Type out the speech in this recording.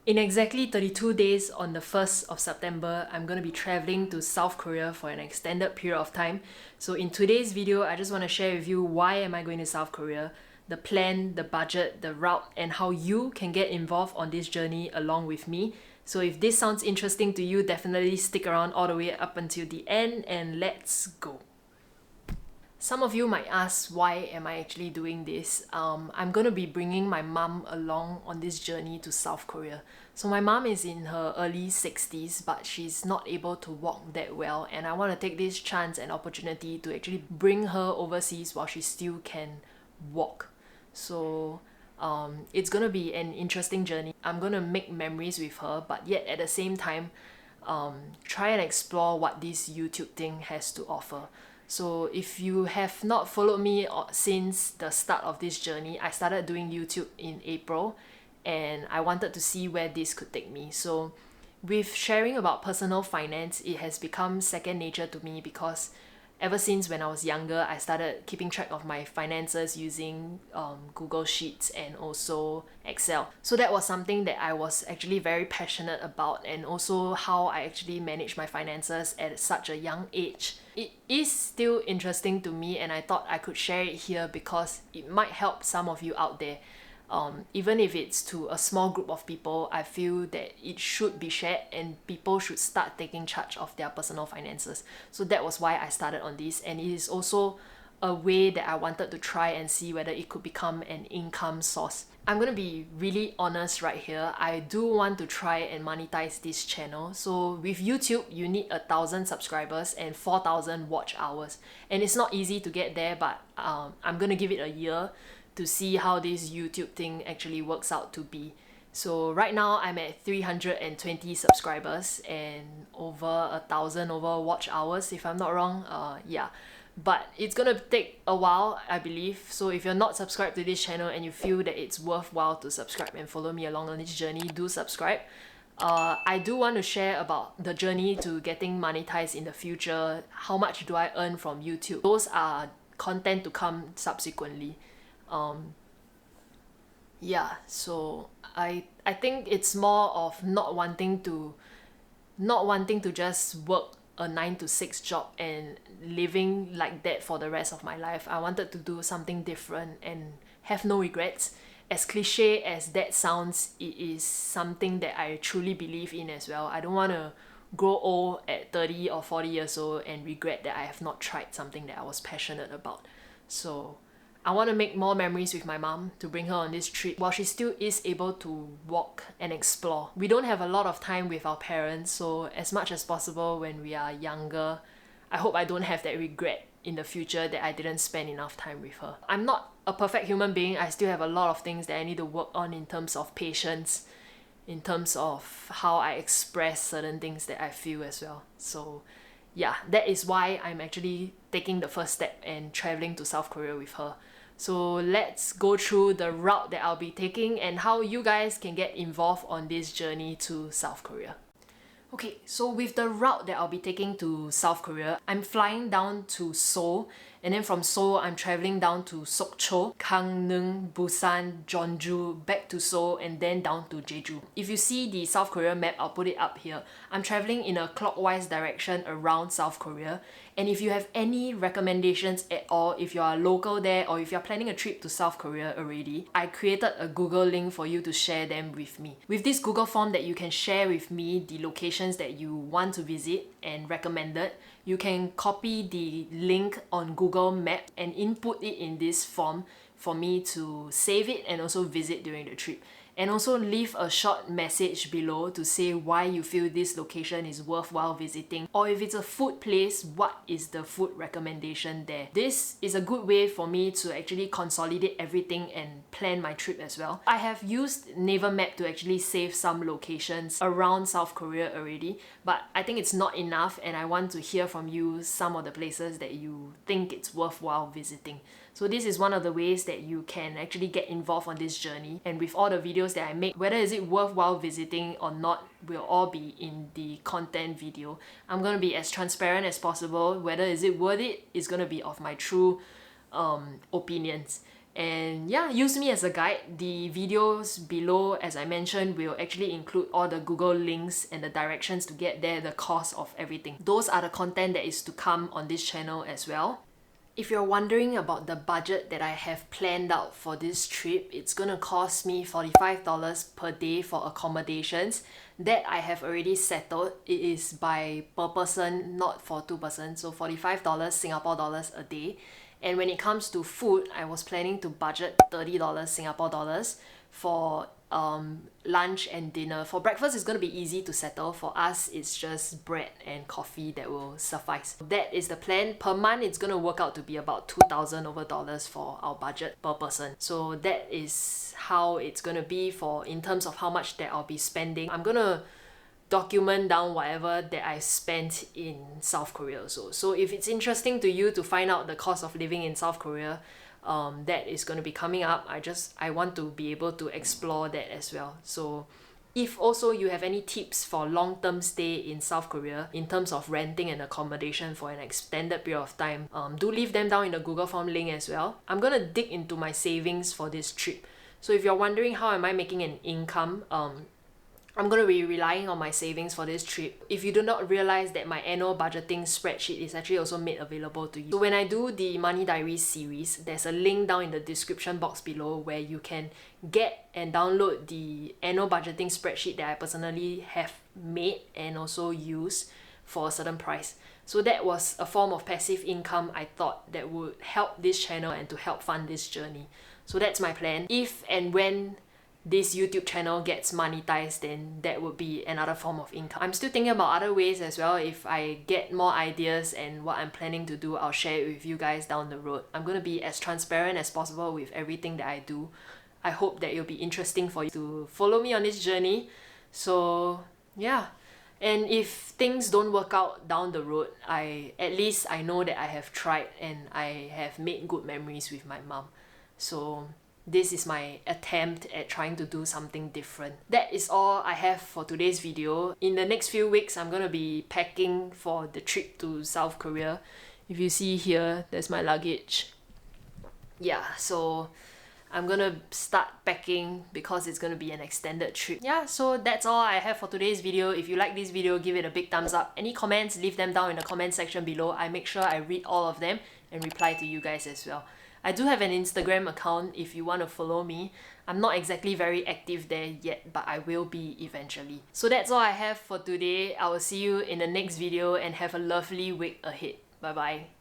In exactly 32 days on the 1st of September, I'm going to be traveling to South Korea for an extended period of time. So in today's video, I just want to share with you why am I going to South Korea, the plan, the budget, the route, and how you can get involved on this journey along with me. So if this sounds interesting to you, definitely stick around all the way up until the end and let's go. Some of you might ask, why am I actually doing this? I'm going to be bringing my mom along on this journey to South Korea. So my mom is in her early 60s, but she's not able to walk that well, and I want to take this chance and opportunity to actually bring her overseas while she still can walk. So it's going to be an interesting journey. I'm going to make memories with her, but yet at the same time, try and explore what this YouTube thing has to offer. So if you have not followed me since the start of this journey, I started doing YouTube in April and I wanted to see where this could take me. So with sharing about personal finance, it has become second nature to me because ever since when I was younger, I started keeping track of my finances using Google Sheets and also Excel. So that was something that I was actually very passionate about, and also how I actually manage my finances at such a young age. It is still interesting to me, and I thought I could share it here because it might help some of you out there. Even if it's to a small group of people, I feel that it should be shared and people should start taking charge of their personal finances. So that was why I started on this, and it is also a way that I wanted to try and see whether it could become an income source. I'm gonna be really honest right here. I do want to try and monetize this channel. So with YouTube, you need 1,000 subscribers and 4,000 watch hours. And it's not easy to get there, but I'm gonna give it a year to see how this YouTube thing actually works out to be. So right now I'm at 320 subscribers and over 1,000 over watch hours, if I'm not wrong. Yeah, but it's gonna take a while, I believe. So if you're not subscribed to this channel and you feel that it's worthwhile to subscribe and follow me along on this journey, do subscribe. I do want to share about the journey to getting monetized in the future. How much do I earn from YouTube? Those are content to come subsequently. Yeah, so I think it's more of not wanting to just work a 9 to 6 job and living like that for the rest of my life. I wanted to do something different and have no regrets. As cliche as that sounds, it is something that I truly believe in as well. I don't want to grow old at 30 or 40 years old and regret that I have not tried something that I was passionate about. So I want to make more memories with my mom to bring her on this trip while she still is able to walk and explore. We don't have a lot of time with our parents, so as much as possible when we are younger, I hope I don't have that regret in the future that I didn't spend enough time with her. I'm not a perfect human being. I still have a lot of things that I need to work on in terms of patience, in terms of how I express certain things that I feel as well. So yeah, that is why I'm actually taking the first step and traveling to South Korea with her. So let's go through the route that I'll be taking and how you guys can get involved on this journey to South Korea. Okay, so with the route that I'll be taking to South Korea, I'm flying down to Seoul, and then from Seoul, I'm traveling down to Sokcho, Gangneung, Busan, Jeonju, back to Seoul, and then down to Jeju. If you see the South Korea map, I'll put it up here. I'm traveling in a clockwise direction around South Korea, and if you have any recommendations at all, if you are local there or if you're planning a trip to South Korea already, I created a Google link for you to share them with me. With this Google form that you can share with me the locations that you want to visit and recommended, you can copy the link on Google Map and input it in this form for me to save it and also visit during the trip. And also leave a short message below to say why you feel this location is worthwhile visiting, or if it's a food place, what is the food recommendation there. This is a good way for me to actually consolidate everything and plan my trip as well. I have used Naver Map to actually save some locations around South Korea already, but I think it's not enough, and I want to hear from you some of the places that you think it's worthwhile visiting. So this is one of the ways that you can actually get involved on this journey, and with all the videos that I make, whether is it worthwhile visiting or not will all be in the content video. I'm going to be as transparent as possible. Whether is it worth it is going to be of my true opinions. And yeah, use me as a guide. The videos below, as I mentioned, will actually include all the Google links and the directions to get there, the cost of everything. Those are the content that is to come on this channel as well. If you're wondering about the budget that I have planned out for this trip, it's gonna cost me $45 per day for accommodations. That I have already settled. It is by per person, not for two persons. So $45 Singapore dollars a day. And when it comes to food, I was planning to budget $30 Singapore dollars for lunch and dinner. For breakfast, it's going to be easy to settle. For us, it's just bread and coffee that will suffice. That is the plan. Per month, it's going to work out to be about $2,000 over dollars for our budget per person. So that is how it's going to be for in terms of how much that I'll be spending. I'm going to document down whatever that I spent in South Korea also. So if it's interesting to you to find out the cost of living in South Korea, that is going to be coming up. I want to be able to explore that as well. So if also you have any tips for long-term stay in South Korea in terms of renting and accommodation for an extended period of time, do leave them down in the Google form link as well. I'm gonna dig into my savings for this trip. So if you're wondering how am I making an income, I'm going to be relying on my savings for this trip. If you do not realize that my annual budgeting spreadsheet is actually also made available to you. So when I do the Money Diaries series, there's a link down in the description box below where you can get and download the annual budgeting spreadsheet that I personally have made and also use for a certain price. So that was a form of passive income I thought that would help this channel and to help fund this journey. So that's my plan. If and when this YouTube channel gets monetized, then that would be another form of income. I'm still thinking about other ways as well. If I get more ideas and what I'm planning to do, I'll share it with you guys down the road. I'm going to be as transparent as possible with everything that I do. I hope that it'll be interesting for you to follow me on this journey. So yeah, and if things don't work out down the road, at least I know that I have tried and I have made good memories with my mom. So this is my attempt at trying to do something different. That is all I have for today's video. In the next few weeks, I'm gonna be packing for the trip to South Korea. If you see here, there's my luggage. Yeah, so I'm gonna start packing because it's gonna be an extended trip. Yeah, so that's all I have for today's video. If you like this video, give it a big thumbs up. Any comments, leave them down in the comment section below. I make sure I read all of them and reply to you guys as well. I do have an Instagram account if you want to follow me. I'm not exactly very active there yet, but I will be eventually. So that's all I have for today. I will see you in the next video and have a lovely week ahead. Bye bye.